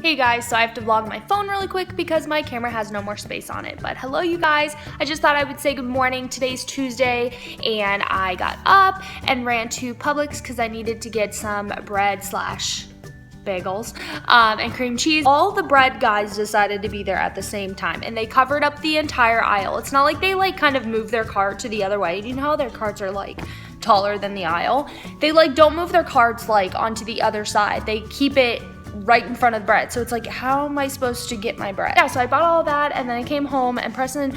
Hey guys, so I have to vlog my phone really quick because my camera has no more space on it. But hello you guys, I just thought I would say good morning. Today's Tuesday and I got up and ran to Publix because I needed to get some bread slash bagels and cream cheese. All the bread guys decided to be there at the same time and they covered up the entire aisle. It's not like they like kind of moved their cart to the other way. You know how their carts are like taller than the aisle? They like don't move their carts like onto the other side. They keep it right in front of the bread. So it's like, how am I supposed to get my bread? Yeah, so I bought all that and then I came home and Preston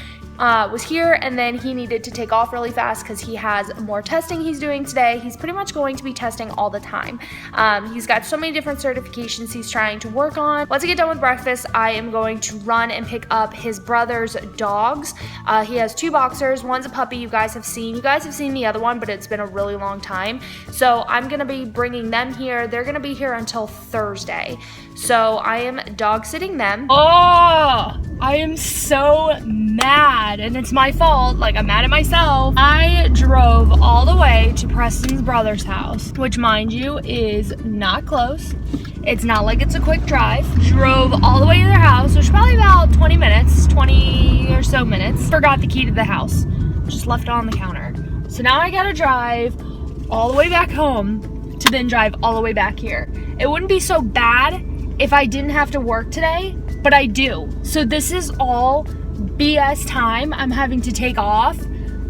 was here and then he needed to take off really fast because he has more testing he's doing today. He's pretty much going to be testing all the time. He's got so many different certifications he's trying to work on. Once I get done with breakfast, I am going to run and pick up his brother's dogs. He has two boxers. One's a puppy you guys have seen. You guys have seen the other one, but it's been a really long time. So I'm gonna be bringing them here. They're gonna be here until Thursday. So I am dog sitting them. Oh, I am so mad and it's my fault. Like, I'm mad at myself. I drove all the way to Preston's brother's house, which mind you is not close. It's not like it's a quick drive. Drove all the way to their house, which is probably about 20 minutes, 20 or so minutes. Forgot the key to the house. Just left it on the counter. So now I gotta drive all the way back home to then drive all the way back here. It wouldn't be so bad if I didn't have to work today, but I do. So this is all BS time I'm having to take off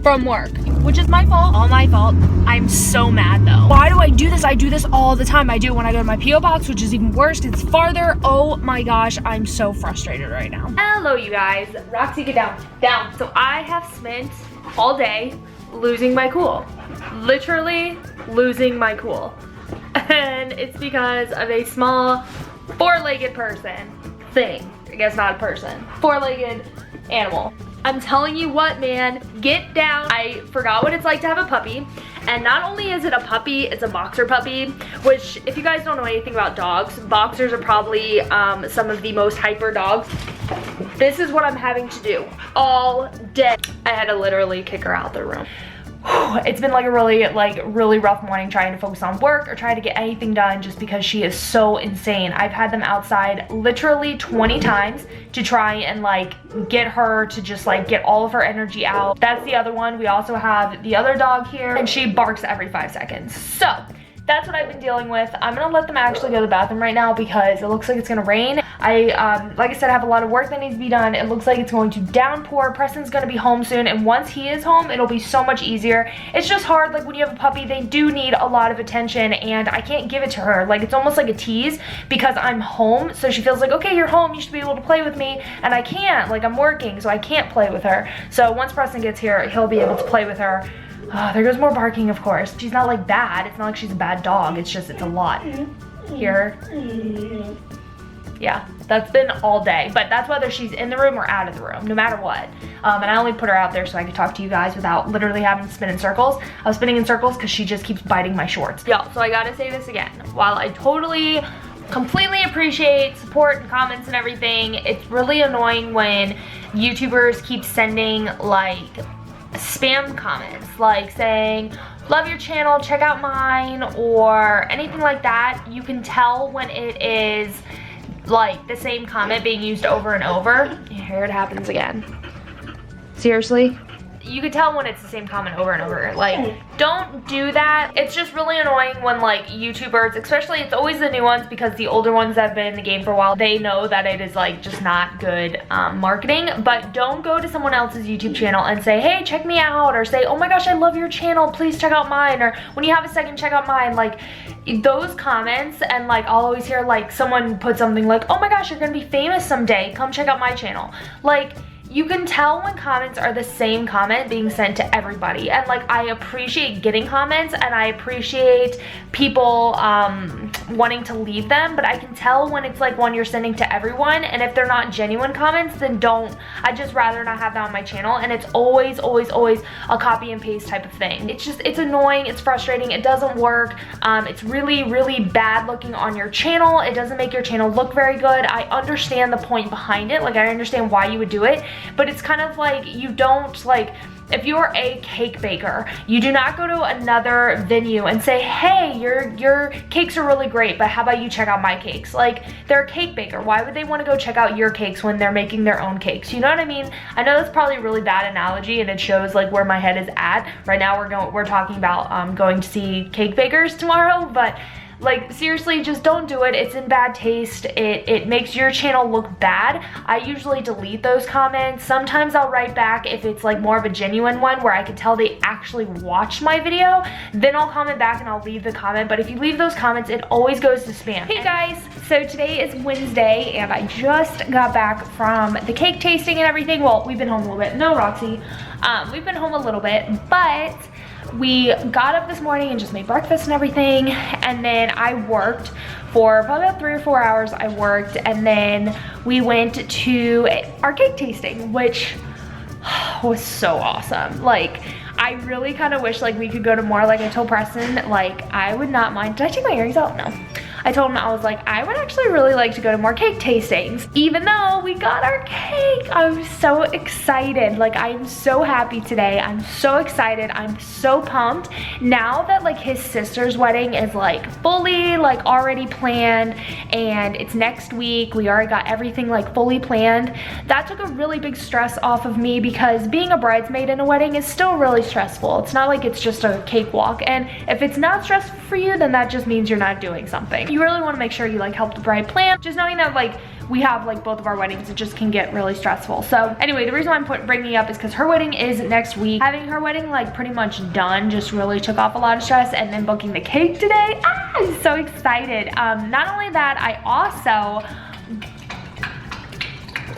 from work, which is my fault, all my fault. I'm so mad though. Why do I do this? I do this all the time. I do it when I go to my P.O. box, which is even worse. It's farther. Oh my gosh, I'm so frustrated right now. Hello you guys. Roxy, get down, down. So I have spent all day losing my cool. Literally losing my cool. And it's because of a small four-legged person thing. I guess not a person. Four-legged animal. I'm telling you what, man, get down. I forgot what it's like to have a puppy. And not only is it a puppy, it's a boxer puppy, which if you guys don't know anything about dogs, boxers are probably some of the most hyper dogs. This is what I'm having to do all day. I had to literally kick her out the room. It's been like a really rough morning trying to focus on work or trying to get anything done just because she is so insane. I've had them outside literally 20 times to try and like get her to just like get all of her energy out. That's the other one. We also have the other dog here and she barks every 5 seconds. So that's what I've been dealing with. I'm gonna let them actually go to the bathroom right now because it looks like it's gonna rain. Like I said, I have a lot of work that needs to be done. It looks like it's going to downpour. Preston's gonna be home soon, and once he is home, it'll be so much easier. It's just hard, like when you have a puppy, they do need a lot of attention, and I can't give it to her. Like, it's almost like a tease because I'm home, so she feels like, okay, you're home, you should be able to play with me, and I can't. Like, I'm working, so I can't play with her. So once Preston gets here, he'll be able to play with her. There goes more barking, of course. She's not like bad. It's not like she's a bad dog. It's just, it's a lot. Here. Yeah, that's been all day. But that's whether she's in the room or out of the room, no matter what. And I only put her out there so I could talk to you guys without literally having to spin in circles. I was spinning in circles because she just keeps biting my shorts. Yo, so I gotta say this again. While I totally, completely appreciate support and comments and everything, it's really annoying when YouTubers keep sending like spam comments like saying love your channel, check out mine, or anything like that. You can tell when it is like the same comment being used over and over. Here it happens again. Seriously? You can tell when it's the same comment over and over. Like, don't do that. It's just really annoying when like YouTubers, especially, it's always the new ones because the older ones that have been in the game for a while, they know that it is like just not good marketing. But don't go to someone else's YouTube channel and say, hey, check me out, or say, oh my gosh, I love your channel, please check out mine, or when you have a second, check out mine. Like, those comments, and like I'll always hear like someone put something like, oh my gosh, you're gonna be famous someday, come check out my channel. Like, you can tell when comments are the same comment being sent to everybody. And like, I appreciate getting comments and I appreciate people wanting to leave them, but I can tell when it's like one you're sending to everyone, and if they're not genuine comments, then don't. I'd just rather not have that on my channel. And it's always a copy and paste type of thing. It's just, it's annoying, it's frustrating, it doesn't work. It's really bad looking on your channel. It doesn't make your channel look very good. I understand the point behind it, like I understand why you would do it, but it's kind of like, you don't like, if you're a cake baker, you do not go to another venue and say, hey, your cakes are really great, but how about you check out my cakes? Like, they're a cake baker. Why would they want to go check out your cakes when they're making their own cakes? You know what I mean? I know that's probably a really bad analogy, and it shows like where my head is at. Right now we're talking about going to see cake bakers tomorrow, but like, seriously, just don't do it. It's in bad taste. It makes your channel look bad. I usually delete those comments. Sometimes I'll write back if it's like more of a genuine one where I can tell they actually watched my video. Then I'll comment back and I'll leave the comment. But if you leave those comments, it always goes to spam. Hey guys, so today is Wednesday and I just got back from the cake tasting and everything. Well, we've been home a little bit. No, Roxy. We've been home a little bit, but we got up this morning and just made breakfast and everything, and then I worked for probably about 3 or 4 hours. I worked, and then we went to our cake tasting, which was so awesome. Like, I really kind of wish like we could go to more. Like, I told Preston, like, I would not mind. Did I take my earrings out? No. I told him, I was like, I would actually really like to go to more cake tastings. Even though we got our cake, I was so excited. Like, I am so happy today. I'm so excited. I'm so pumped. Now that like his sister's wedding is like fully like already planned and it's next week, we already got everything like fully planned. That took a really big stress off of me because being a bridesmaid in a wedding is still really stressful. It's not like it's just a cakewalk. And if it's not stressful for you, then that just means you're not doing something. You really want to make sure you like help the bride plan. Just knowing that like we have like both of our weddings, it just can get really stressful. So anyway, the reason why I'm bringing it up is because her wedding is next week. Having her wedding like pretty much done just really took off a lot of stress, and then booking the cake today, I'm so excited. Not only that, I also,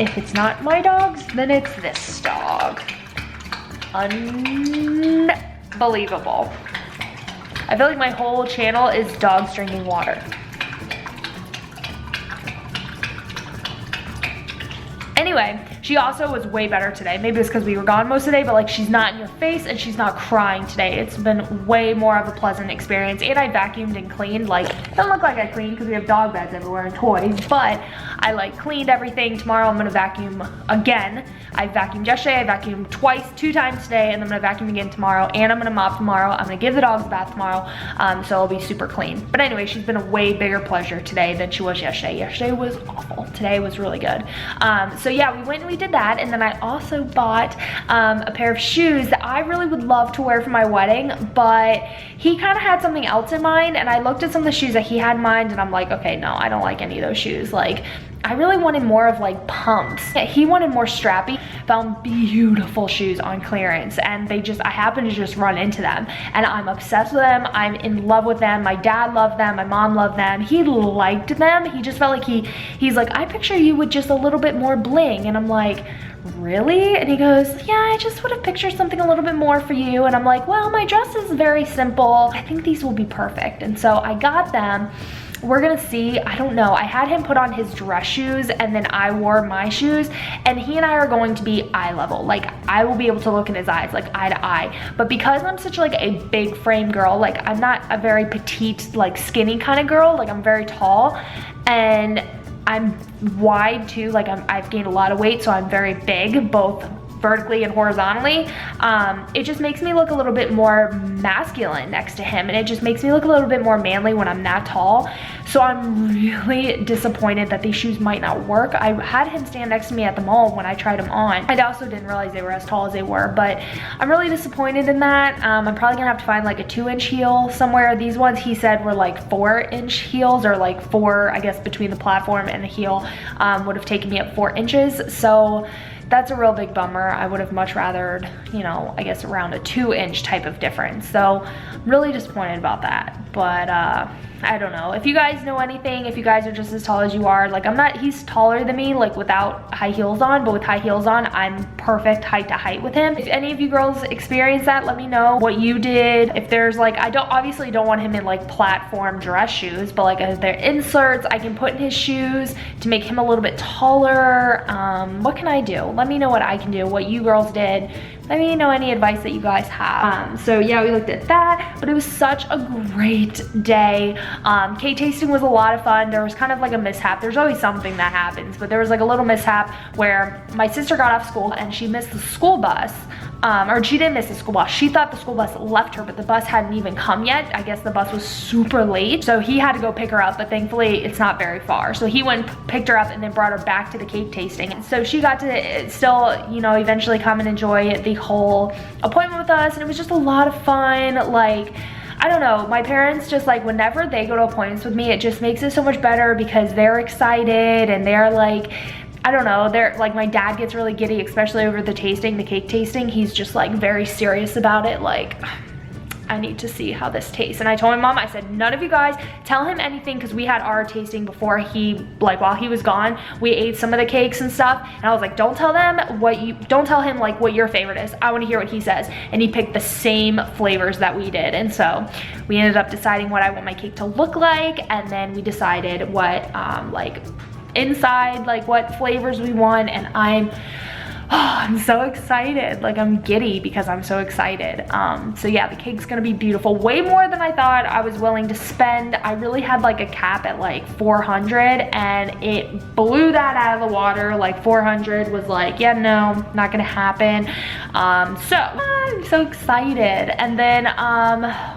if it's not my dogs, then it's this dog. Unbelievable. I feel like my whole channel is dogs drinking water. Anyway, she also was way better today. Maybe it's because we were gone most of the day, but like she's not in your face and she's not crying today. It's been way more of a pleasant experience. And I vacuumed and cleaned. Like, it don't look like I cleaned because we have dog beds everywhere and toys, but I like cleaned everything. Tomorrow I'm gonna vacuum again. I vacuumed yesterday, I vacuumed twice, 2 times today, and I'm gonna vacuum again tomorrow, and I'm gonna mop tomorrow. I'm gonna give the dogs a bath tomorrow, so it'll be super clean. But anyway, she's been a way bigger pleasure today than she was yesterday. Yesterday was awful. Today was really good. So yeah, we went and we did that, and then I also bought a pair of shoes that I really would love to wear for my wedding, but he kind of had something else in mind, and I looked at some of the shoes that he had in mind, and I'm like, okay, no, I don't like any of those shoes. Like, I really wanted more of like pumps. He wanted more strappy. Found beautiful shoes on clearance, and I happened to just run into them, and I'm obsessed with them. I'm in love with them. My dad loved them, my mom loved them. He liked them. He just felt like he's like, I picture you with just a little bit more bling, and I'm like, really? And he goes, yeah, I just would have pictured something a little bit more for you. And I'm like, well, my dress is very simple. I think these will be perfect. And so I got them. We're gonna see, I don't know. I had him put on his dress shoes and then I wore my shoes, and he and I are going to be eye level. Like, I will be able to look in his eyes, like eye to eye. But because I'm such like a big frame girl, like I'm not a very petite, like skinny kind of girl, like I'm very tall and I'm wide too. Like I've gained a lot of weight, so I'm very big, both vertically and horizontally. It just makes me look a little bit more masculine next to him, and it just makes me look a little bit more manly when I'm that tall. So I'm really disappointed that these shoes might not work. I had him stand next to me at the mall when I tried them on. I also didn't realize they were as tall as they were, but I'm really disappointed in that. I'm probably gonna have to find like a 2-inch heel somewhere. These ones he said were like 4-inch heels, or like 4, I guess, between the platform and the heel would have taken me up 4 inches. So that's a real big bummer. I would have much rather, you know, I guess around a 2-inch type of difference. So I'm really disappointed about that. But I don't know. If you guys know anything, if you guys are just as tall as you are, like he's taller than me, like without high heels on, but with high heels on, I'm perfect height to height with him. If any of you girls experience that, let me know what you did. If there's like, I obviously don't want him in like platform dress shoes, but like if there are inserts I can put in his shoes to make him a little bit taller. What can I do? Let me know what I can do, what you girls did. Let me know any advice that you guys have. So yeah, we looked at that, but it was such a great day. Cake tasting was a lot of fun. There was kind of like a mishap. There's always something that happens, but there was like a little mishap where my sister got off school and she missed the school bus or she didn't miss the school bus. She thought the school bus left her, but the bus hadn't even come yet. I guess the bus was super late, so he had to go pick her up, but thankfully it's not very far. So he went and picked her up and then brought her back to the cake tasting. And so she got to still, you know, eventually come and enjoy the whole appointment with us, and it was just a lot of fun. Like, I don't know, my parents just like, whenever they go to appointments with me, it just makes it so much better because they're excited and they're like, I don't know, they're like, my dad gets really giddy, especially over the tasting, the cake tasting. He's just like very serious about it. Like, I need to see how this tastes. And I told my mom, I said, none of you guys tell him anything, because we had our tasting before he, like while he was gone, we ate some of the cakes and stuff. And I was like, don't tell them don't tell him like what your favorite is. I want to hear what he says. And he picked the same flavors that we did. And so we ended up deciding what I want my cake to look like. And then we decided what, like inside, like what flavors we want. And I'm so excited. Like, I'm giddy because I'm so excited. So yeah, the cake's gonna be beautiful. Way more than I thought I was willing to spend. I really had like a cap at like 400, and it blew that out of the water. Like 400 was like, yeah, no, not gonna happen. So I'm so excited. And then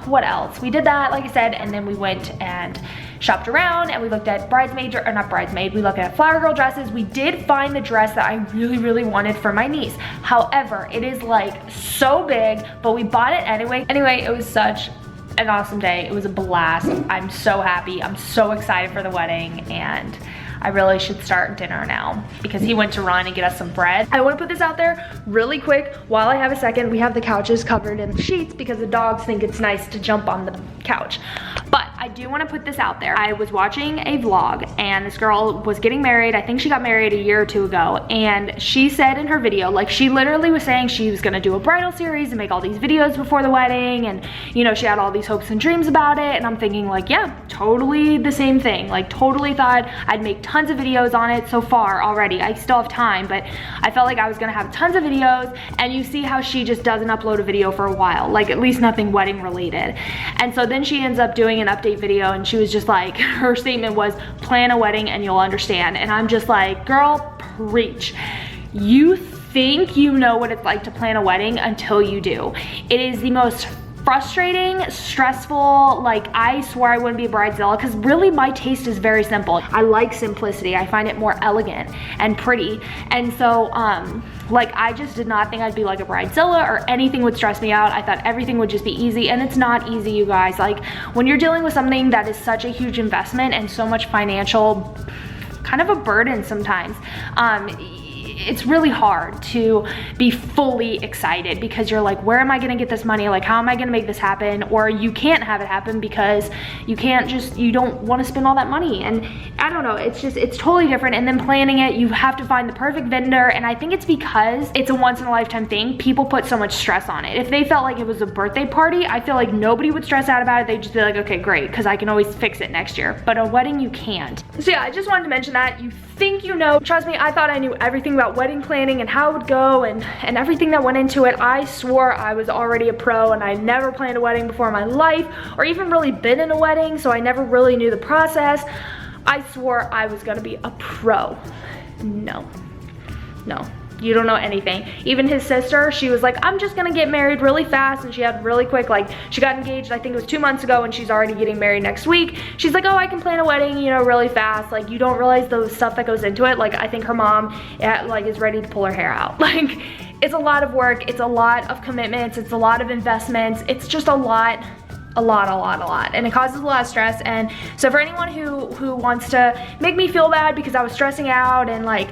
what else? We did that, like I said, and then we went and shopped around and we looked at bridesmaid, or not bridesmaid, we looked at flower girl dresses. We did find the dress that I really wanted for my niece. However, it is like so big, but we bought it anyway. Anyway, it was such an awesome day. It was a blast. I'm so happy. I'm so excited for the wedding, and I really should start dinner now because he went to run and get us some bread. I want to put this out there really quick while I have a second. We have the couches covered in sheets because the dogs think it's nice to jump on the couch. But I do want to put this out there. I was watching a vlog and this girl was getting married. I think she got married a year or two ago, and she said in her video, like, she literally was saying she was gonna do a bridal series and make all these videos before the wedding, and you know, she had all these hopes and dreams about it. And I'm thinking like, yeah, totally the same thing. Like, totally thought I'd make tons of videos on it so far already. I still have time, but I felt like I was gonna have tons of videos. And you see how she just doesn't upload a video for a while, like at least nothing wedding related. And so then she ends up doing an update video, and she was just like, her statement was, plan a wedding and you'll understand. And I'm just like, girl, preach. You think you know what it's like to plan a wedding until you do. It is the most frustrating, stressful. Like, I swore I wouldn't be a bridezilla because really my taste is very simple. I like simplicity. I find it more elegant and pretty. And so like, I just did not think I'd be like a bridezilla or anything would stress me out. I thought everything would just be easy, and it's not easy, you guys. Like, when you're dealing with something that is such a huge investment and so much financial, kind of a burden sometimes, it's really hard to be fully excited because you're like, where am I gonna get this money? Like, how am I gonna make this happen? Or you can't have it happen because you don't wanna spend all that money. And I don't know, it's totally different. And then planning it, you have to find the perfect vendor. And I think it's because it's a once in a lifetime thing. People put so much stress on it. If they felt like it was a birthday party, I feel like nobody would stress out about it. They'd just be like, okay, great, because I can always fix it next year. But a wedding, you can't. So yeah, I just wanted to mention that. You think you know. Trust me, I thought I knew everything about wedding planning and how it would go and everything that went into it. I swore I was already a pro, and I never planned a wedding before in my life or even really been in a wedding, so I never really knew the process. I swore I was gonna be a pro. No, you don't know anything. Even his sister, she was like, I'm just gonna get married really fast, and she had really quick, like, she got engaged, I think it was 2 months ago, and she's already getting married next week. She's like, oh, I can plan a wedding, you know, really fast. Like, you don't realize the stuff that goes into it. Like, I think her mom, like, is ready to pull her hair out. Like, it's a lot of work, it's a lot of commitments, it's a lot of investments, it's just a lot, and it causes a lot of stress. And so for anyone who wants to make me feel bad because I was stressing out and like,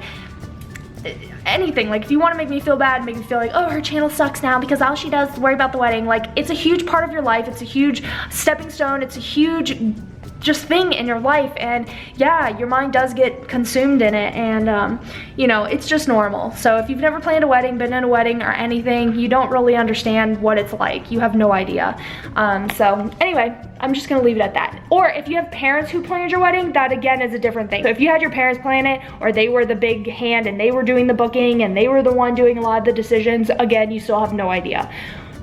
anything, like, if you want to make me feel bad, make me feel like, oh, her channel sucks now because all she does is worry about the wedding, like, it's a huge part of your life, it's a huge stepping stone, it's a huge just thing in your life, and yeah, your mind does get consumed in it, and you know, it's just normal. So if you've never planned a wedding, been in a wedding or anything, you don't really understand what it's like. You have no idea. So anyway, I'm just gonna leave it at that. Or if you have parents who planned your wedding, that again is a different thing. So if you had your parents plan it, or they were the big hand and they were doing the booking and they were the one doing a lot of the decisions, again, you still have no idea.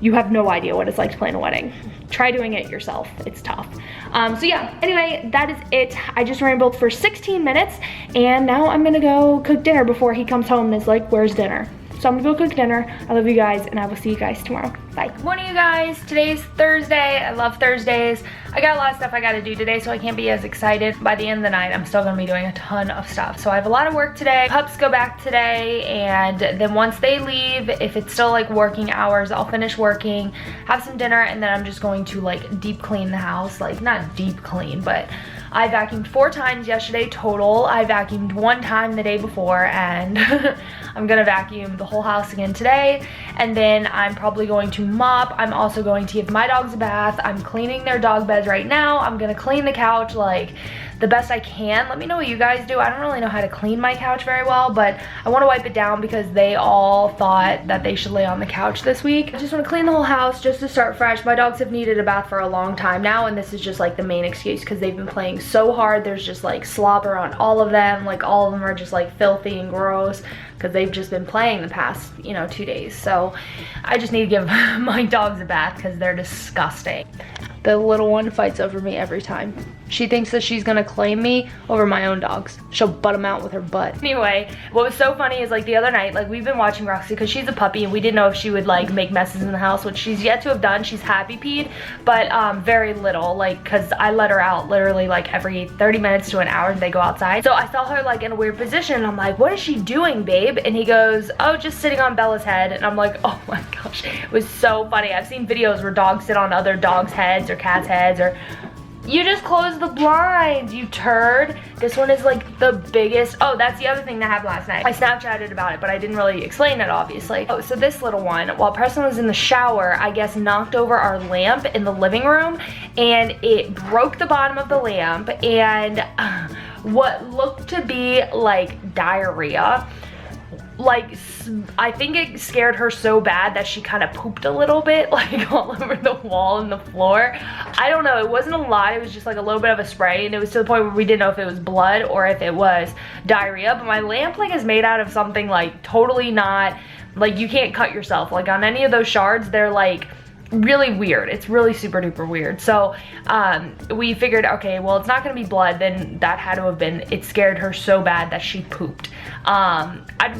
You have no idea what it's like to plan a wedding. Try doing it yourself, it's tough. So yeah, anyway, that is it. I just rambled for 16 minutes, and now I'm gonna go cook dinner before he comes home and is like, where's dinner? So I'm gonna go cook dinner. I love you guys, and I will see you guys tomorrow. Bye. Good morning, you guys. Today's Thursday. I love Thursdays. I got a lot of stuff I gotta do today, so I can't be as excited. By the end of the night, I'm still gonna be doing a ton of stuff. So I have a lot of work today. Pups go back today, and then once they leave, if it's still like working hours, I'll finish working, have some dinner, and then I'm just going to like deep clean the house. Like, not deep clean, but I vacuumed 4 times yesterday total. I vacuumed 1 time the day before, and I'm gonna vacuum the whole house again today. And then I'm probably going to mop. I'm also going to give my dogs a bath. I'm cleaning their dog beds right now. I'm gonna clean the couch like the best I can. Let me know what you guys do. I don't really know how to clean my couch very well, but I want to wipe it down because they all thought that they should lay on the couch this week. I just want to clean the whole house just to start fresh. My dogs have needed a bath for a long time now, and this is just like the main excuse because they've been playing so hard. There's just like slobber on all of them. Like, all of them are just like filthy and gross because they've just been playing the past, you know, 2 days. So I just need to give my dogs a bath because they're disgusting. The little one fights over me every time. She thinks that she's gonna claim me over my own dogs. She'll butt them out with her butt. Anyway, what was so funny is like the other night, like we've been watching Roxy because she's a puppy and we didn't know if she would like make messes in the house, which she's yet to have done. She's happy peed, but very little, like, cause I let her out literally like every 30 minutes to an hour and they go outside. So I saw her like in a weird position and I'm like, what is she doing, babe? And he goes, oh, just sitting on Bella's head. And I'm like, oh my gosh, it was so funny. I've seen videos where dogs sit on other dogs' heads or cats' heads, or you just closed the blinds, you turd. This one is like the biggest. Oh, that's the other thing that happened last night. I Snapchatted about it, but I didn't really explain it, obviously. Oh, so this little one, while Preston was in the shower, I guess knocked over our lamp in the living room, and it broke the bottom of the lamp, and what looked to be like diarrhea, like, I think it scared her so bad that she kind of pooped a little bit, like all over the wall and the floor. I don't know, it wasn't a lot, it was just like a little bit of a spray, and it was to the point where we didn't know if it was blood or if it was diarrhea. But my lamp like is made out of something like totally not, like, you can't cut yourself. Like on any of those shards, they're like really weird. It's really super duper weird. So we figured, okay, well, it's not gonna be blood, then that had to have been, it scared her so bad that she pooped.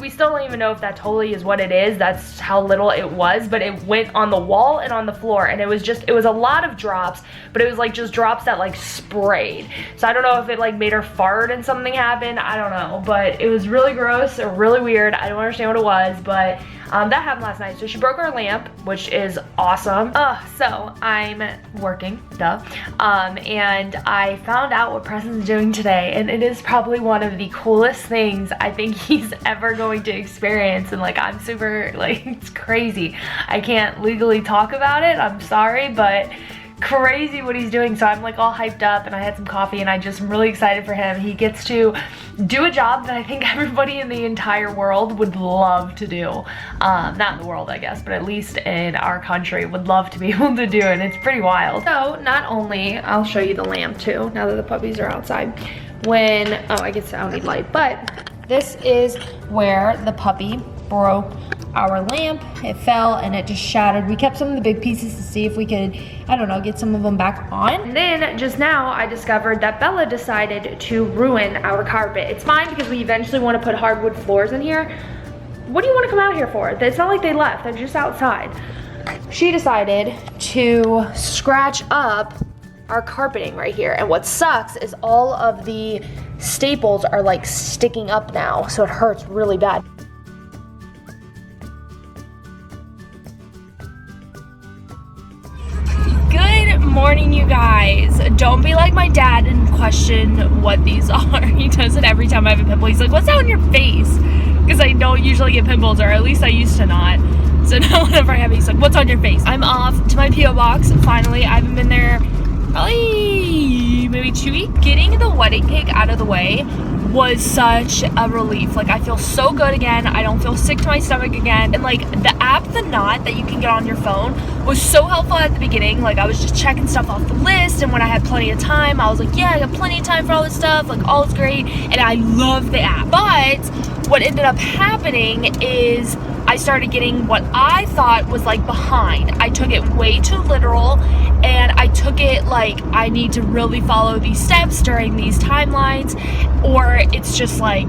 We still don't even know if that totally is what it is. That's how little it was, but it went on the wall and on the floor, and it was a lot of drops, but it was like just drops that like sprayed. So I don't know if it like made her fart and something happened, I don't know, but it was really gross or really weird. I don't understand what it was, but that happened last night. So she broke our lamp, which is awesome. So I'm working, duh, and I found out what Preston's doing today, and it is probably one of the coolest things I think he's ever going to experience. And like, I'm super, like, it's crazy. I can't legally talk about it, I'm sorry, but crazy what he's doing. So I'm like all hyped up, and I had some coffee, and I just am really excited for him. He gets to do a job that I think everybody in the entire world would love to do. Not in the world, I guess, but at least in our country would love to be able to do, and it's pretty wild. So not only, I'll show you the lamp too, now that the puppies are outside. When, oh, I guess I don't need light, but this is where the puppy broke our lamp. It fell and it just shattered. We kept some of the big pieces to see if we could, I don't know, get some of them back on. And then just now I discovered that Bella decided to ruin our carpet. It's fine because we eventually want to put hardwood floors in here. What do you want to come out here for? It's not like they left, they're just outside. She decided to scratch up our carpeting right here, and what sucks is all of the staples are like sticking up now, so it hurts really bad. Morning, you guys. Don't be like my dad and question what these are. He does it every time I have a pimple. He's like, what's that on your face? Because I don't usually get pimples, or at least I used to not. So now whenever I have it, he's like, what's on your face? I'm off to my P.O. box, finally. I haven't been there probably maybe 2 weeks. Getting the wedding cake out of the way was such a relief. Like, I feel so good again. I don't feel sick to my stomach again. And like, the app, The Knot, that you can get on your phone was so helpful at the beginning. Like, I was just checking stuff off the list, and when I had plenty of time, I was like, yeah, I got plenty of time for all this stuff. Like, all is great, and I love the app. But what ended up happening is I started getting what I thought was like behind. I took it way too literal, and I took it like I need to really follow these steps during these timelines, or it's just like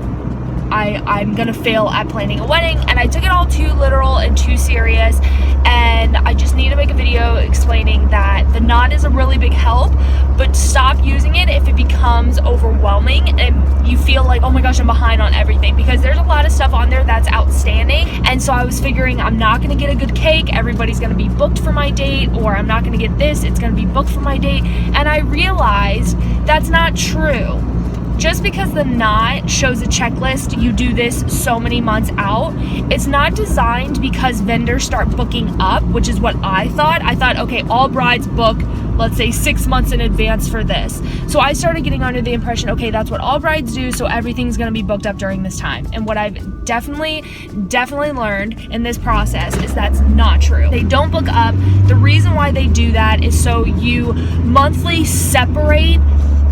I'm gonna fail at planning a wedding, and I took it all too literal and too serious, and I just need to make a video explaining that the knot is a really big help, but stop using it if it becomes overwhelming and you feel like, oh my gosh, I'm behind on everything, because there's a lot of stuff on there that's outstanding. And so I was figuring I'm not gonna get a good cake, everybody's gonna be booked for my date, or I'm not gonna get this, it's gonna be booked for my date. And I realized that's not true. Just because the knot shows a checklist, you do this so many months out, it's not designed because vendors start booking up, which is what I thought. I thought, okay, all brides book, let's say 6 months in advance for this. So I started getting under the impression, okay, that's what all brides do, so everything's gonna be booked up during this time. And what I've definitely learned in this process is that's not true. They don't book up. The reason why they do that is so you monthly separate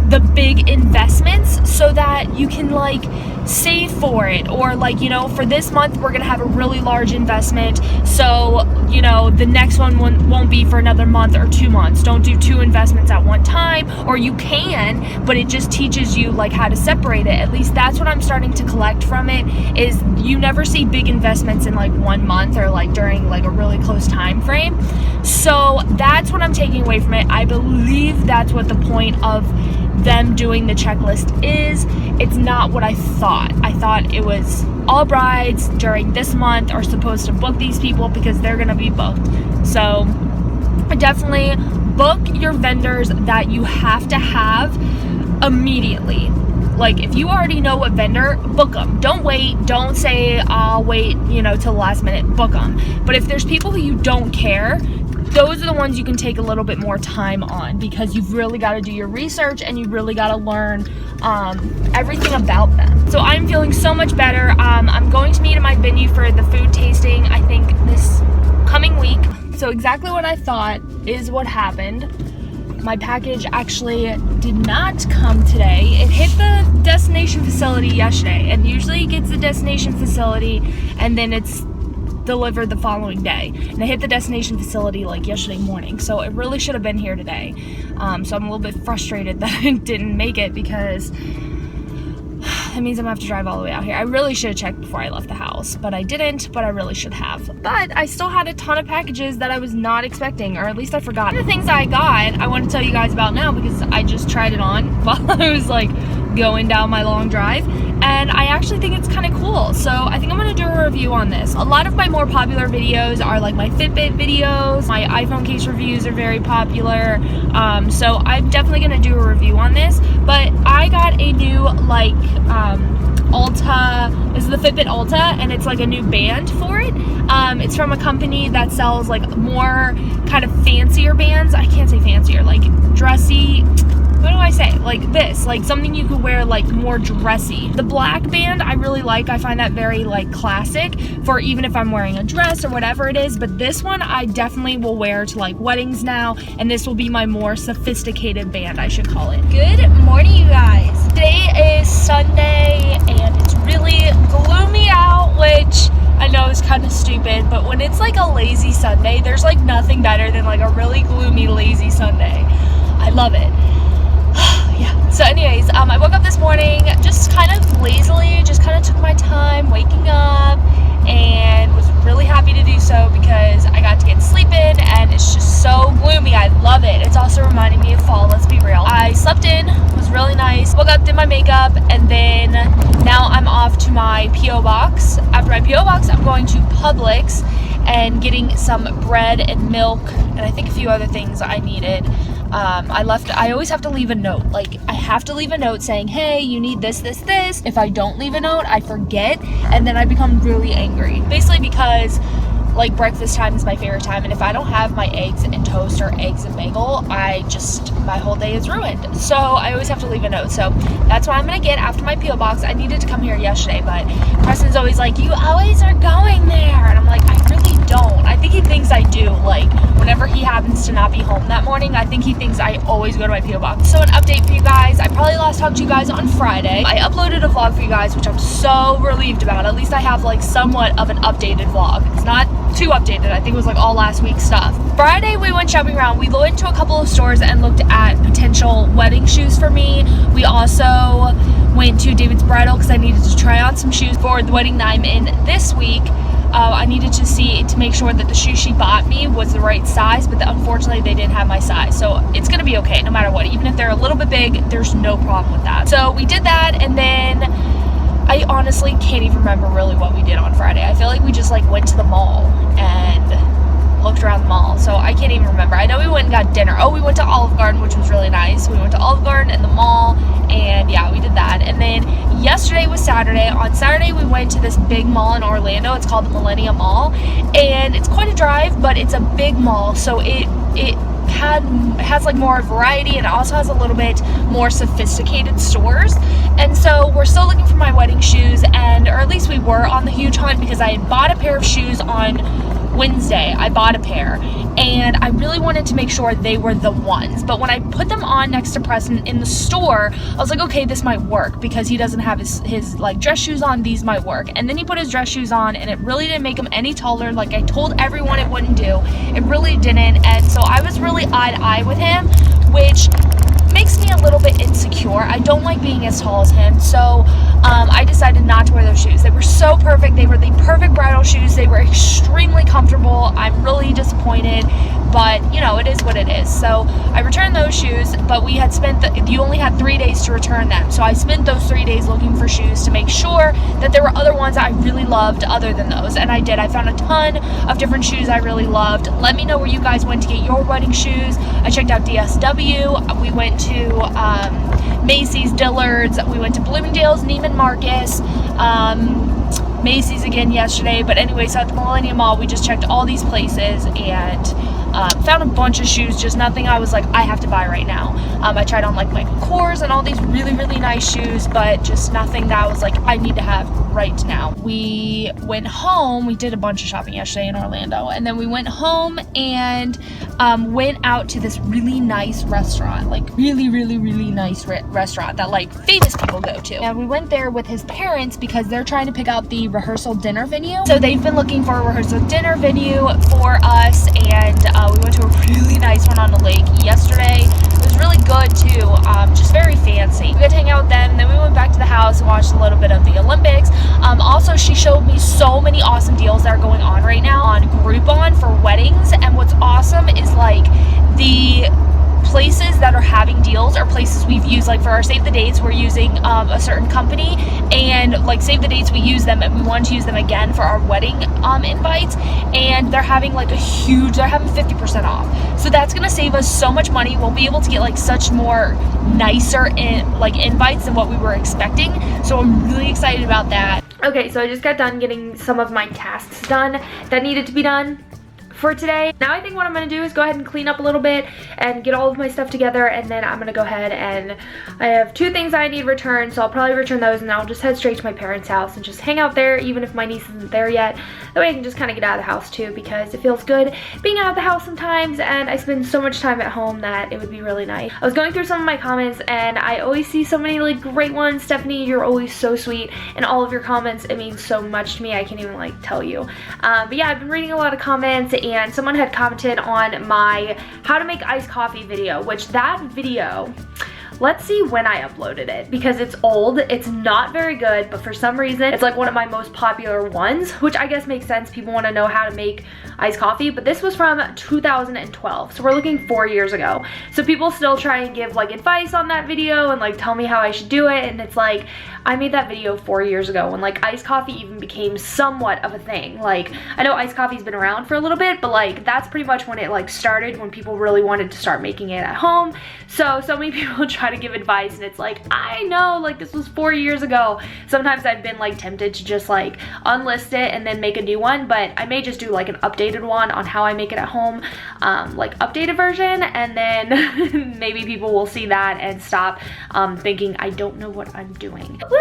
the big investments so that you can like save for it, or like, you know, for this month we're gonna have a really large investment, so you know the next one won't be for another month or 2 months. Don't do 2 investments at one time, or you can, but it just teaches you like how to separate it. At least that's what I'm starting to collect from it, is you never see big investments in like 1 month or like during like a really close time frame. So that's what I'm taking away from it. I believe that's what the point of them doing the checklist is. It's not what I thought. I thought it was all brides during this month are supposed to book these people because they're gonna be booked. So definitely book your vendors that you have to have immediately. Like if you already know a vendor, book them. Don't wait. Don't say I'll wait, you know, till the last minute. Book them. But if there's people who you don't care, those are the ones you can take a little bit more time on, because you've really got to do your research and you really got to learn everything about them. So I'm feeling so much better. I'm going to meet at my venue for the food tasting, I think this coming week. So exactly what I thought is what happened. My package actually did not come today. It hit the destination facility yesterday, and usually it gets the destination facility and then it's delivered the following day, and I hit the destination facility like yesterday morning, so it really should have been here today. So I'm a little bit frustrated that I didn't make it, because that means I'm gonna have to drive all the way out here. I really should have checked before I left the house, but I didn't, but I really should have. But I still had a ton of packages that I was not expecting, or at least I forgot. The things I got, I want to tell you guys about now, because I just tried it on while I was like going down my long drive, and I actually think it's kind of cool. So I think I'm gonna do a review on this. A lot of my more popular videos are like my Fitbit videos. My iPhone case reviews are very popular. So I'm definitely gonna do a review on this. But I got a new like ALTA. This is the Fitbit ALTA, and it's like a new band for it. It's from a company that sells like more kind of fancier bands. I can't say fancier, like dressy. What do I say? Like this, like something you could wear like more dressy. The black band I really like. I find that very like classic for even if I'm wearing a dress or whatever it is. But this one I definitely will wear to like weddings now, and this will be my more sophisticated band, I should call it. Good morning, you guys. Today is Sunday and it's really gloomy out, which I know is kind of stupid, but when it's like a lazy Sunday, there's like nothing better than like a really gloomy lazy Sunday. I love it. Yeah, so anyways, I woke up this morning just kind of lazily, just kind of took my time waking up, and was really happy to do so because I got to get sleep in, and it's just so gloomy. I love it. It's also reminding me of fall, let's be real. I slept in, was really nice, woke up, did my makeup, and then now I'm off to my P.O. box. After my P.O. box, I'm going to Publix and getting some bread and milk, and I think a few other things I needed. I always have to leave a note. Like, I have to leave a note saying, hey, you need this, this, this. If I don't leave a note, I forget, and then I become really angry. Basically because, like, breakfast time is my favorite time, and if I don't have my eggs and toast or eggs and bagel, my whole day is ruined. So I always have to leave a note. So that's what I'm gonna get after my P.O. box. I needed to come here yesterday, but Preston's always like, you always are going there. And I'm like, I really don't. I think he thinks I do. Like, whenever he happens to not be home that morning, I think he thinks I always go to my P.O. box. So an update for you guys. I probably last talked to you guys on Friday. I uploaded a vlog for you guys, which I'm so relieved about. At least I have like somewhat of an updated vlog. It's not too updated. I think it was like all last week's stuff. Friday we went shopping around. We went to a couple of stores and looked at potential wedding shoes for me. We also went to David's Bridal because I needed to try on some shoes for the wedding that I'm in this week. I needed to see to make sure that the shoe she bought me was the right size, but unfortunately they didn't have my size. So it's gonna be okay no matter what. Even if they're a little bit big, there's no problem with that. So we did that, and then I honestly can't even remember really what we did on Friday. I feel like we just like went to the mall and looked around the mall. So I can't even remember. I know we went and got dinner. Oh, we went to Olive Garden, which was really nice. We went to Olive Garden and the mall, and yeah, we did that. And then yesterday was Saturday. On Saturday, we went to this big mall in Orlando. It's called the Millennium Mall, and it's quite a drive, but it's a big mall, so it has like more variety, and it also has a little bit more sophisticated stores. And so we're still looking for my wedding shoes, or at least we were on the huge hunt, because I had bought a pair of shoes on Wednesday. I bought a pair, and I really wanted to make sure they were the ones. But when I put them on next to Preston in the store, I was like, okay, this might work, because he doesn't have his like dress shoes on. These might work. And then he put his dress shoes on, and it really didn't make him any taller. Like I told everyone it wouldn't do. It really didn't. And so I was really eye to eye with him, which makes me a little bit insecure. I don't like being as tall as him, so I decided not to wear those shoes. They were so perfect. They were the perfect bridal shoes. They were extremely comfortable. I'm really disappointed, but you know, it is what it is. So I returned those shoes, but we had spent you only had 3 days to return them. So I spent those 3 days looking for shoes to make sure that there were other ones I really loved other than those, and I did. I found a ton of different shoes I really loved. Let me know where you guys went to get your wedding shoes. I checked out DSW. We went to Macy's, Dillard's. We went to Bloomingdale's, Neiman Marcus, Macy's again yesterday. But anyway, so at the Millennium Mall, we just checked all these places and found a bunch of shoes, just nothing I was like, I have to buy right now. I tried on like Michael Kors and all these really, really nice shoes, but just nothing that I was like, I need to have right now. We went home. We did a bunch of shopping yesterday in Orlando, and then we went home and went out to this really nice restaurant, like really, really, really nice restaurant that like famous people go to. And we went there with his parents because they're trying to pick out the rehearsal dinner venue. So they've been looking for a rehearsal dinner venue for us, and we went to a really nice one on the lake yesterday. It was really good too, just very fancy. We got to hang out with them, and then we went back to the house and watched a little bit of the Olympics. Also, she showed me so many awesome deals that are going on right now on Groupon for weddings, and what's awesome is like the places that are having deals are places we've used. Like for our Save the Dates, we're using a certain company, and like Save the Dates, we use them and we want to use them again for our wedding invites, and they're having like they're having 50% off. So that's gonna save us so much money. We'll be able to get like such more nicer invites than what we were expecting. So I'm really excited about that. Okay, so I just got done getting some of my tasks done that needed to be done for today. Now I think what I'm gonna do is go ahead and clean up a little bit and get all of my stuff together, and then I'm gonna go ahead and I have 2 things I need returned, so I'll probably return those, and I'll just head straight to my parents' house and just hang out there even if my niece isn't there yet. That way I can just kind of get out of the house too, because it feels good being out of the house sometimes, and I spend so much time at home that it would be really nice. I was going through some of my comments, and I always see so many like great ones. Stephanie, you're always so sweet, and all of your comments, it means so much to me. I can't even like tell you. But yeah, I've been reading a lot of comments, and someone had commented on my how to make iced coffee video, which that video, let's see when I uploaded it, because it's old. It's not very good, but for some reason it's like one of my most popular ones, which I guess makes sense. People want to know how to make iced coffee, but this was from 2012, so we're looking 4 years ago. So people still try and give like advice on that video and like tell me how I should do it, and it's like, I made that video 4 years ago when like iced coffee even became somewhat of a thing. Like, I know iced coffee's been around for a little bit, but like that's pretty much when it like started, when people really wanted to start making it at home. So many people try try to give advice and it's like, I know, like this was 4 years ago. Sometimes I've been like tempted to just like unlist it and then make a new one, but I may just do like an updated one on how I make it at home, like updated version, and then maybe people will see that and stop thinking I don't know what I'm doing. Woo!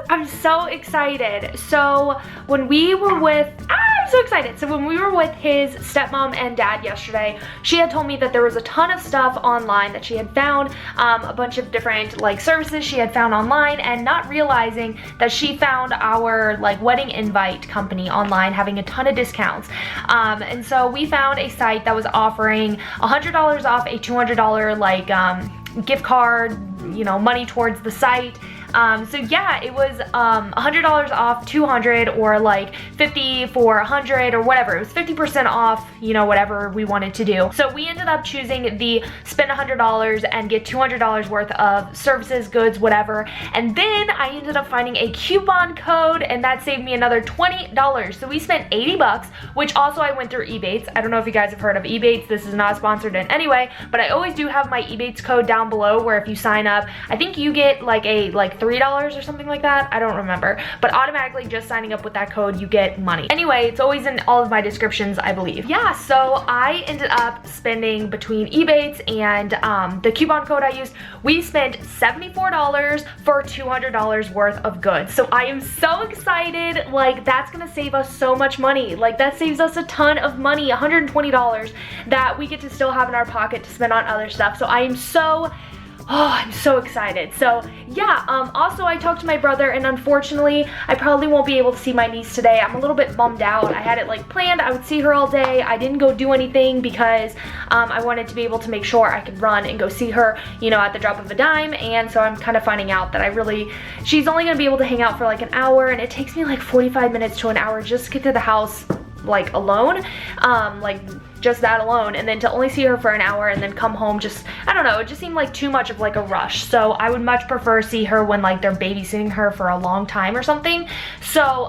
I'm so excited. So when we were with, I'm so excited. So when we were with his stepmom and dad yesterday, she had told me that there was a ton of stuff online that she had found, a bunch of different like services she had found online, and not realizing that she found our like wedding invite company online having a ton of discounts. And so we found a site that was offering $100 off a $200 like gift card, you know, money towards the site. So yeah, it was $100 off 200, or like 50 for 100 or whatever. It was 50% off, you know, whatever we wanted to do. So we ended up choosing the spend $100 and get $200 worth of services, goods, whatever. And then I ended up finding a coupon code, and that saved me another $20. So we spent 80 bucks, which also I went through Ebates. I don't know if you guys have heard of Ebates. This is not sponsored in any way, but I always do have my Ebates code down below, where if you sign up, I think you get like $3 or something like that. I don't remember, but automatically just signing up with that code, you get money. Anyway, it's always in all of my descriptions, I believe. Yeah, so I ended up spending between Ebates and the coupon code I used, we spent $74 for $200 worth of goods. So I am so excited. Like, that's gonna save us so much money. Like, that saves us a ton of money, $120 that we get to still have in our pocket to spend on other stuff. So I am so, I'm so excited. So yeah, also I talked to my brother, and unfortunately I probably won't be able to see my niece today. I'm a little bit bummed out. I had it like planned, I would see her all day. I didn't go do anything because I wanted to be able to make sure I could run and go see her, you know, at the drop of a dime. And so I'm kind of finding out that she's only gonna be able to hang out for like an hour, and it takes me like 45 minutes to an hour just to get to the house like alone, like just that alone, and then to only see her for an hour and then come home, just, I don't know, it just seemed like too much of like a rush. So I would much prefer see her when like they're babysitting her for a long time or something. So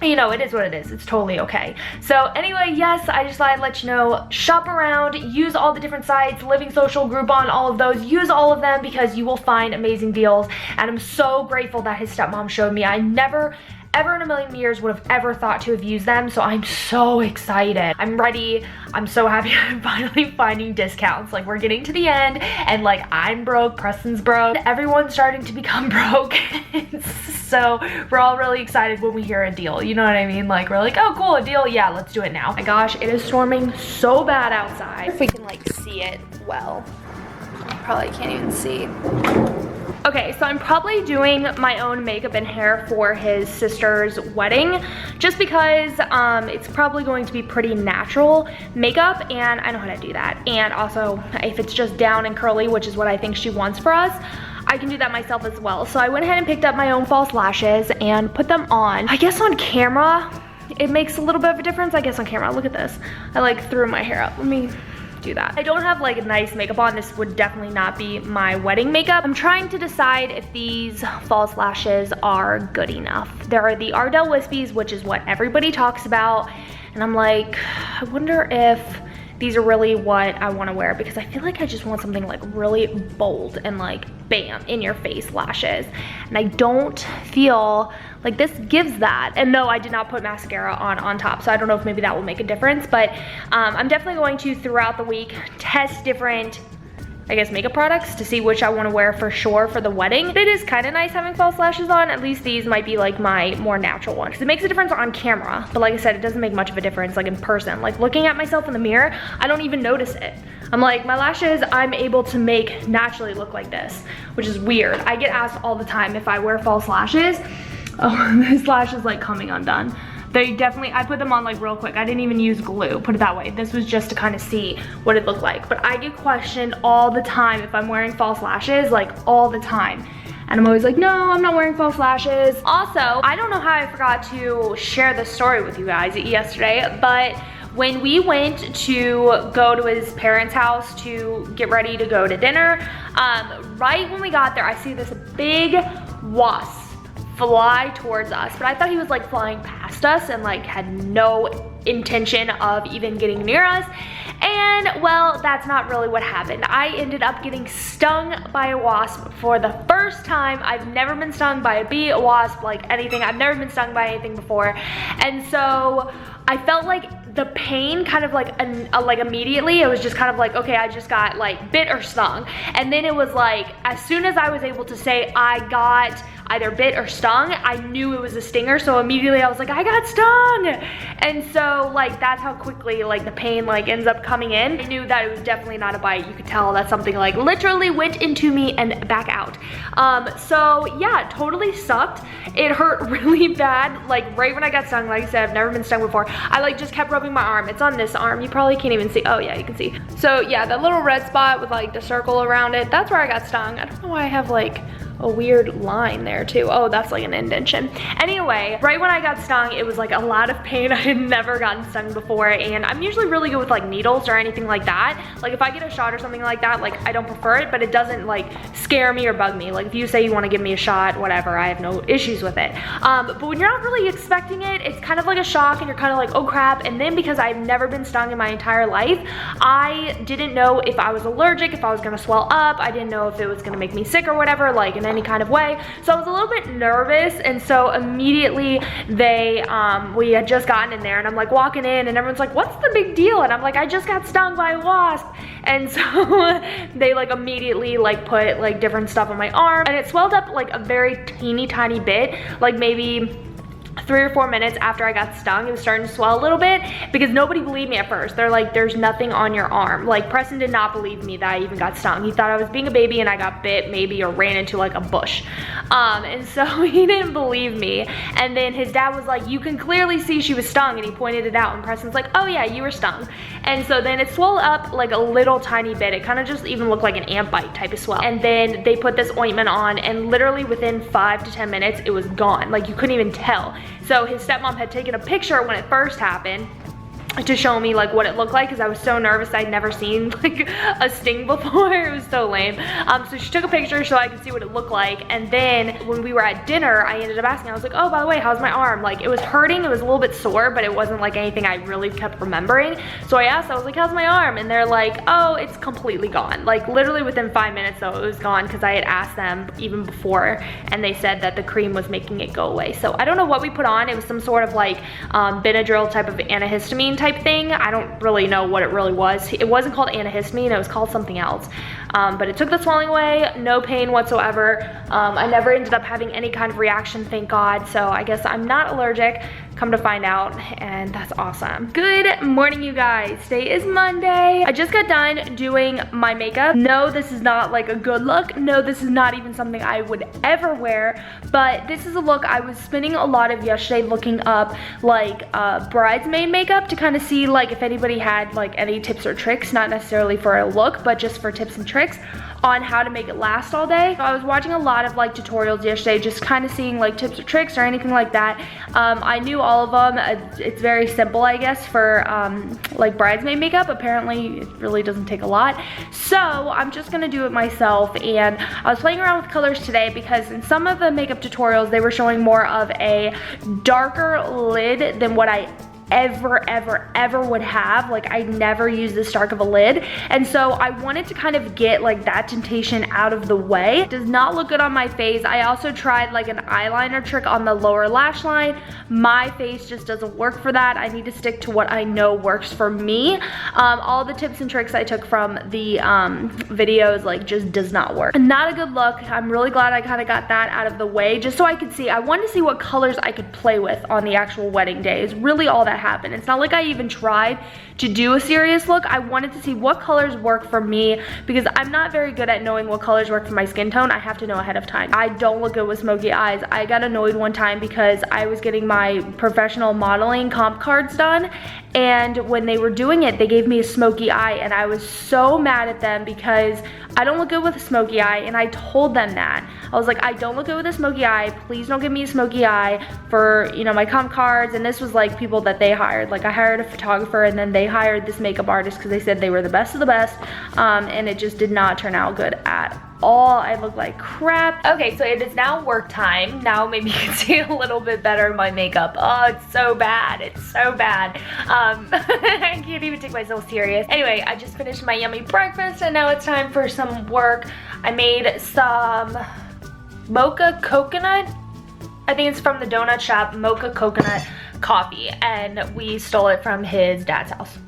you know, it is what it is. It's totally okay. So anyway, yes, I just thought I'd let you know, shop around, use all the different sites, Living Social, Groupon, all of those, use all of them because you will find amazing deals. And I'm so grateful that his stepmom showed me. I never ever in a million years would have ever thought to have used them, so I'm so excited. I'm ready. I'm so happy I'm finally finding discounts. Like, we're getting to the end, and like, I'm broke, Preston's broke, everyone's starting to become broke. So we're all really excited when we hear a deal, you know what I mean? Like, we're like, oh cool, a deal, yeah, let's do it now. My gosh, it is storming so bad outside. If we can like see it well. Probably can't even see. Okay, so I'm probably doing my own makeup and hair for his sister's wedding, just because it's probably going to be pretty natural makeup, and I know how to do that. And also, if it's just down and curly, which is what I think she wants for us, I can do that myself as well. So I went ahead and picked up my own false lashes and put them on. I guess on camera, it makes a little bit of a difference. I guess on camera, look at this. I like threw my hair up. Let me do that. I don't have like nice makeup on. This would definitely not be my wedding makeup. I'm trying to decide if these false lashes are good enough. There are the Ardell Wispies, which is what everybody talks about, and I'm like, I wonder if these are really what I want to wear, because I feel like I just want something like really bold and like bam, in your face lashes, and I don't feel like this gives that. And no, I did not put mascara on top, so I don't know if maybe that will make a difference, but I'm definitely going to, throughout the week, test different, I guess, makeup products to see which I want to wear for sure for the wedding. But it is kind of nice having false lashes on. At least these might be like my more natural ones. It makes a difference on camera, but like I said, it doesn't make much of a difference like in person. Like looking at myself in the mirror, I don't even notice it. I'm like, my lashes, I'm able to make naturally look like this, which is weird. I get asked all the time if I wear false lashes. Oh, this lash is like coming undone. They definitely, I put them on like real quick. I didn't even use glue, put it that way. This was just to kind of see what it looked like. But I get questioned all the time if I'm wearing false lashes, like all the time. And I'm always like, no, I'm not wearing false lashes. Also, I don't know how I forgot to share this story with you guys yesterday, but when we went to go to his parents' house to get ready to go to dinner, right when we got there, I see this big wasp fly towards us, but I thought he was like flying past us and like had no intention of even getting near us. And well, that's not really what happened. I ended up getting stung by a wasp for the first time. I've never been stung by a bee, a wasp, like anything. I've never been stung by anything before. And so I felt like the pain kind of like immediately, it was just kind of like, okay, I just got like bit or stung. And then it was like, as soon as I was able to say I got either bit or stung, I knew it was a stinger. So immediately I was like, I got stung. And so like, that's how quickly like the pain like ends up coming in. I knew that it was definitely not a bite. You could tell that something like literally went into me and back out. So yeah, totally sucked. It hurt really bad. Like right when I got stung, like I said, I've never been stung before. I like just kept rubbing my arm. It's on this arm. You probably can't even see. Oh yeah, you can see. So yeah, that little red spot with like the circle around it, that's where I got stung. I don't know why I have like a weird line there too. Oh, that's like an indentation. Anyway, right when I got stung, it was like a lot of pain. I had never gotten stung before, and I'm usually really good with like needles or anything like that. Like if I get a shot or something like that, like I don't prefer it, but it doesn't like scare me or bug me. Like if you say you want to give me a shot, whatever, I have no issues with it. But when you're not really expecting it, it's kind of like a shock and you're kind of like, oh crap. And then because I've never been stung in my entire life, I didn't know if I was allergic, if I was gonna swell up. I didn't know if it was gonna make me sick or whatever, like in any kind of way. So I was a little bit nervous, and so immediately we had just gotten in there, and I'm like walking in and everyone's like, what's the big deal? And I'm like, I just got stung by a wasp. And so they like immediately like put like different stuff on my arm, and it swelled up like a very teeny tiny bit, like maybe 3 or 4 minutes after I got stung. It was starting to swell a little bit because nobody believed me at first. They're like, there's nothing on your arm. Like Preston did not believe me that I even got stung. He thought I was being a baby and I got bit maybe or ran into like a bush. And so he didn't believe me. And then his dad was like, you can clearly see she was stung, and he pointed it out, and Preston's like, oh yeah, you were stung. And so then it swelled up like a little tiny bit. It kind of just even looked like an ant bite type of swell. And then they put this ointment on, and literally within 5 to 10 minutes, it was gone. Like you couldn't even tell. So his stepmom had taken a picture when it first happened to show me like what it looked like, because I was so nervous. I'd never seen like a sting before. It was so lame. So she took a picture so I could see what it looked like. And then when we were at dinner, I ended up asking, I was like, oh, by the way, how's my arm? Like it was hurting, it was a little bit sore, but it wasn't like anything I really kept remembering. So I asked, I was like, how's my arm? And they're like, oh, it's completely gone. Like literally within 5 minutes though, it was gone, because I had asked them even before, and they said that the cream was making it go away. So I don't know what we put on. It was some sort of like Benadryl type of antihistamine type thing. I don't really know what it really was. It wasn't called antihistamine, it was called something else. But it took the swelling away, no pain whatsoever. I never ended up having any kind of reaction, thank God. So I guess I'm not allergic, come to find out, and that's awesome. Good morning, you guys. Today is Monday. I just got done doing my makeup. No, this is not like a good look. No, this is not even something I would ever wear, but this is a look I was spending a lot of yesterday looking up like bridesmaid makeup to kind of see like if anybody had like any tips or tricks, not necessarily for a look, but just for tips and tricks on how to make it last all day. So I was watching a lot of like tutorials yesterday, just kind of seeing like tips or tricks or anything like that. I knew all of them. It's very simple, I guess, for like bridesmaid makeup. Apparently it really doesn't take a lot. So I'm just gonna do it myself, and I was playing around with colors today because in some of the makeup tutorials they were showing more of a darker lid than what I ever would have. Like I never use this dark of a lid, and so I wanted to kind of get like that temptation out of the way. It does not look good on my face. I also tried like an eyeliner trick on the lower lash line. My face just doesn't work for that. I need to stick to what I know works for me. All the tips and tricks I took from the videos like just does not work. Not a good look. I'm really glad I kind of got that out of the way just so I could see. I wanted to see what colors I could play with on the actual wedding day is really all that happened. It's not like I even tried to do a serious look. I wanted to see what colors work for me because I'm not very good at knowing what colors work for my skin tone. I have to know ahead of time. I don't look good with smoky eyes. I got annoyed one time because I was getting my professional modeling comp cards done, and when they were doing it, they gave me a smoky eye, and I was so mad at them because I don't look good with a smoky eye, and I told them that. I was like, I don't look good with a smoky eye. Please don't give me a smoky eye for, you know, my comp cards. And this was like people that they they hired. Like, I hired a photographer and then they hired this makeup artist because they said they were the best of the best, and it just did not turn out good at all. I look like crap. Okay, so it is now work time. Now maybe you can see a little bit better in my makeup. Oh, it's so bad. It's so bad. I can't even take myself serious. Anyway, I just finished my yummy breakfast and now it's time for some work. I made some mocha coconut. I think it's from the donut shop, mocha coconut coffee, and we stole it from his dad's house.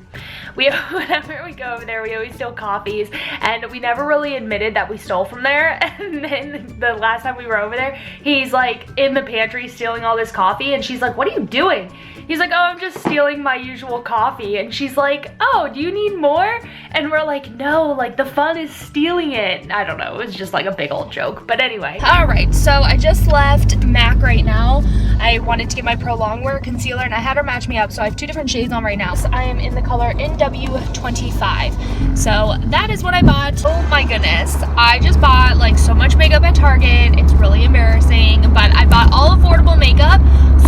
Whenever we go over there, we always steal coffees, and we never really admitted that we stole from there. And then the last time we were over there, he's like in the pantry stealing all this coffee, and she's like, "What are you doing?" He's like, "Oh, I'm just stealing my usual coffee." And she's like, "Oh, do you need more?" And we're like, "No, like the fun is stealing it." I don't know, it was just like a big old joke. But anyway. All right, so I just left MAC right now. I wanted to get my Pro Longwear concealer and I had her match me up, so I have 2 different shades on right now. So I am in the color NW25. So that is what I bought. Oh my goodness, I just bought like so much makeup at Target. It's really embarrassing, but I bought all affordable makeup.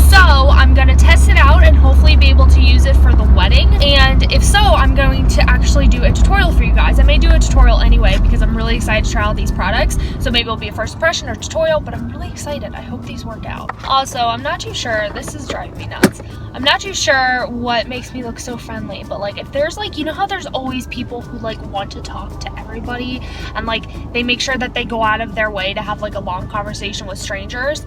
So I'm gonna test it out and hopefully be able to use it for the wedding. And if so, I'm going to actually do a tutorial for you guys. I may do a tutorial anyway because I'm really excited to try all these products. So maybe it'll be a first impression or tutorial, but I'm really excited. I hope these work out. Also, I'm not too sure, this is driving me nuts. I'm not too sure what makes me look so friendly, but like if there's like, you know how there's always people who like want to talk to everybody and like they make sure that they go out of their way to have like a long conversation with strangers.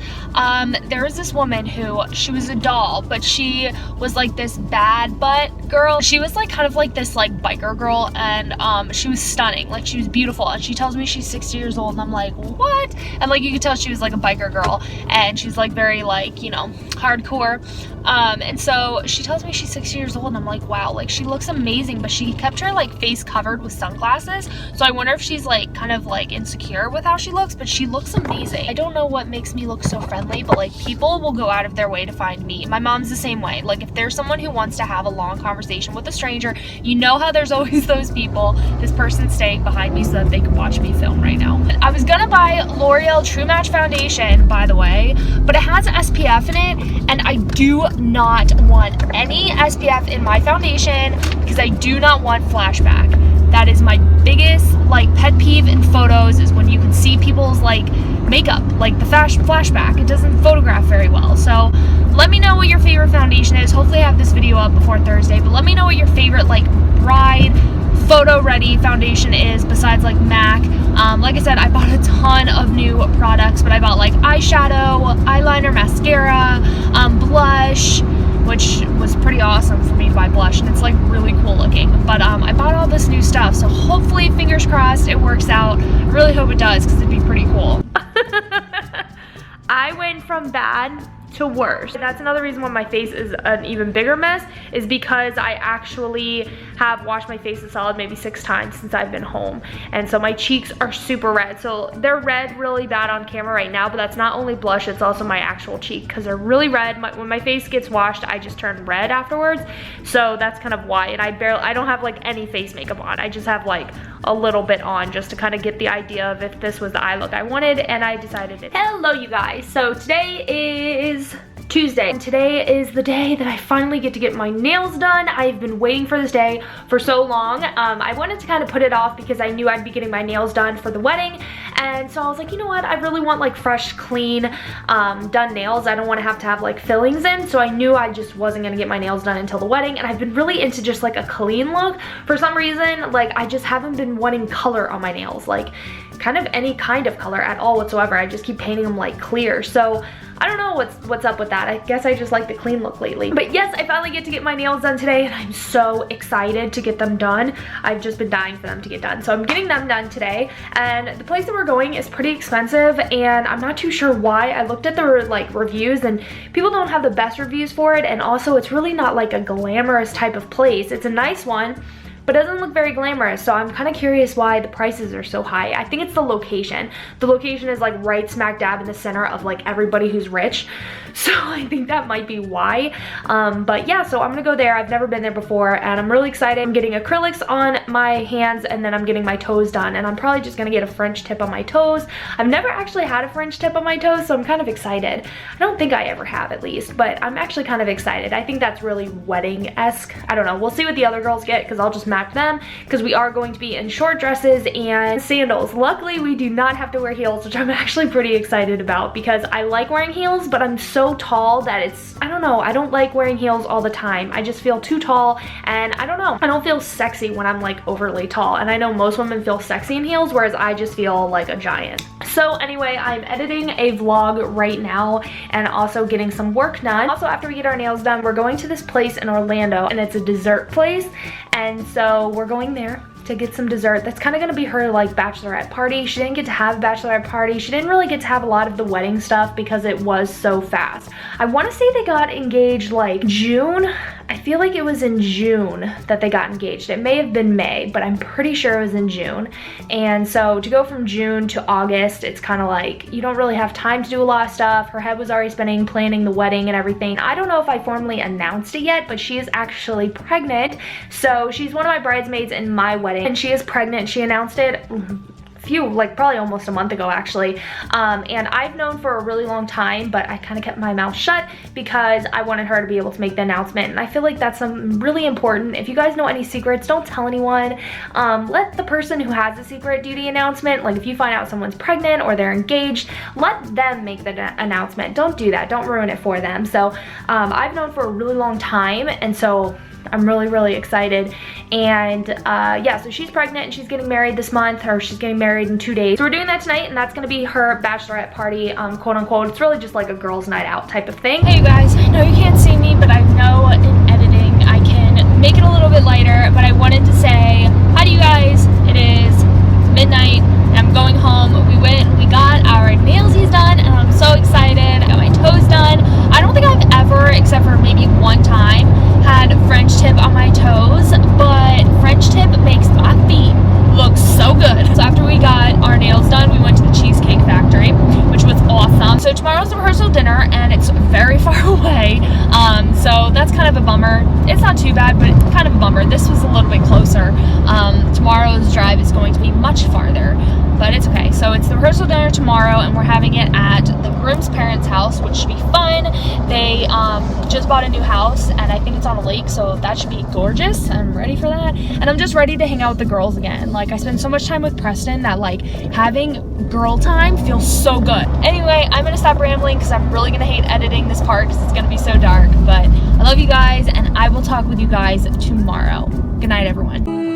There was this woman who, she was a doll, but she was like this bad butt girl. She was like kind of like this like biker girl, and she was stunning, like she was beautiful, and she tells me she's 60 years old and I'm like, what? And like you could tell she was like a biker girl, and she's like very like, you know, hardcore. And so she tells me she's 60 years old and I'm like, wow, like she looks amazing, but she kept her like face covered with sunglasses. So I wonder if she's like kind of like insecure with how she looks, but she looks amazing. I don't know what makes me look so friendly, but like people will go out of their way to find me. My mom's the same way. Like if there's someone who wants to have a long conversation with a stranger, you know how there's always those people. This person's staying behind me so that they can watch me film right now. I was gonna buy L'Oreal True Match foundation, by the way, but it has SPF in it, and I do not want any SPF in my foundation because I do not want flashback. That is my biggest like pet peeve in photos, is when you can see people's like makeup, like the flashback. It doesn't photograph very well. So let me know what your favorite foundation is. Hopefully I have this video up before Thursday, but let me know what your favorite like bride photo ready foundation is besides like MAC. Like I said, I bought a ton of new products, but I bought like eyeshadow, eyeliner, mascara, blush, which was pretty awesome for me to buy blush, and it's like really cool looking. But I bought all this new stuff, so hopefully, fingers crossed, it works out. I really hope it does, because it'd be pretty cool. I went from bad to worse. That's another reason why my face is an even bigger mess, is because I actually have washed my face with solid maybe 6 times since I've been home, and so my cheeks are super red. So they're red really bad on camera right now, but that's not only blush, it's also my actual cheek, because they're really red. When my face gets washed, I just turn red afterwards, so that's kind of why. And I don't have like any face makeup on. I just have like a little bit on just to kind of get the idea of if this was the eye look I wanted, and I decided it. Hello you guys, so today is Tuesday, and today is the day that I finally get to get my nails done. I've been waiting for this day for so long. I wanted to kind of put it off because I knew I'd be getting my nails done for the wedding, and so I was like, you know what, I really want like fresh, clean, done nails. I don't want to have like fillings in, so I knew I just wasn't gonna get my nails done until the wedding. And I've been really into just like a clean look. For some reason, like I just haven't been wanting color on my nails, like kind of any kind of color at all whatsoever. I just keep painting them like clear. So I don't know what's up with that. I guess I just like the clean look lately. But yes, I finally get to get my nails done today, and I'm so excited to get them done. I've just been dying for them to get done. So I'm getting them done today, and the place that we're going is pretty expensive, and I'm not too sure why. I looked at the like reviews, and people don't have the best reviews for it, and also it's really not like a glamorous type of place. It's a nice one, but it doesn't look very glamorous, so I'm kind of curious why the prices are so high. I think it's the location. The location is like right smack dab in the center of like everybody who's rich. so I think that might be why. But yeah, so I'm gonna go there. I've never been there before, and I'm really excited. I'm getting acrylics on my hands, and then I'm getting my toes done, and I'm probably just gonna get a French tip on my toes. I've never actually had a French tip on my toes, so I'm kind of excited. I don't think I ever have, at least, but I'm actually kind of excited. I think that's really wedding-esque. I don't know. We'll see what the other girls get, because I'll just match them, because we are going to be in short dresses and sandals. Luckily, we do not have to wear heels, which I'm actually pretty excited about, because I like wearing heels, but I'm so tall that it's, I don't know, I don't like wearing heels all the time. I just feel too tall, and I don't know, I don't feel sexy when I'm like overly tall, and I know most women feel sexy in heels, whereas I just feel like a giant. So anyway, I'm editing a vlog right now and also getting some work done. Also, after we get our nails done, we're going to this place in Orlando, and it's a dessert place, and so we're going there to get some dessert. That's kind of gonna be her like bachelorette party. She didn't get to have a bachelorette party. She didn't really get to have a lot of the wedding stuff because it was so fast. I want to say they got engaged like June. I feel like it was in June that they got engaged. It may have been May, but I'm pretty sure it was in June. And so to go from June to August, it's kind of like you don't really have time to do a lot of stuff. Her head was already spinning planning the wedding and everything. I don't know if I formally announced it yet, but she is actually pregnant. So she's one of my bridesmaids in my wedding, and she is pregnant. She announced it like probably almost a month ago, actually. And I've known for a really long time, but I kind of kept my mouth shut because I wanted her to be able to make the announcement. And I feel like that's really important. If you guys know any secrets, don't tell anyone. Let the person who has a secret do the announcement. Like if you find out someone's pregnant or they're engaged, let them make the announcement. Don't do that. Don't ruin it for them. So I've known for a really long time, and so I'm really excited. And yeah, so she's pregnant and she's getting married this month, or she's getting married in 2 days. So we're doing that tonight, and that's gonna be her bachelorette party, quote unquote. It's really just like a girls' night out type of thing. Hey you guys, I know you can't see me, but I know in editing I can make it a little bit lighter, but I wanted to say hi to you guys. It is midnight and I'm going home. We got our nailsies done, and I'm so excited. I got my toes done. I don't think I've ever, except for maybe one time, had French tip on my toes, but French tip makes my feet look so good. So after we got our nails done, we went to the Cheesecake Factory, which was awesome. So tomorrow's the rehearsal dinner, and it's very far away, so that's kind of a bummer. It's not too bad, but it's kind of a bummer. This was a little bit closer. Tomorrow's drive is going to be much farther, but it's okay. So it's the rehearsal dinner tomorrow, and we're having it at the groom's parents' house, which should be fun. They just bought a new house, and I think it's on a lake, so that should be gorgeous. I'm ready for that, and I'm just ready to hang out with the girls again. Like I spend so much time with Preston that like having girl time feels so good. Anyway, I'm gonna stop rambling because I'm really gonna hate editing this part because it's gonna be so dark, but I love you guys, and I will talk with you guys tomorrow. Good night, everyone.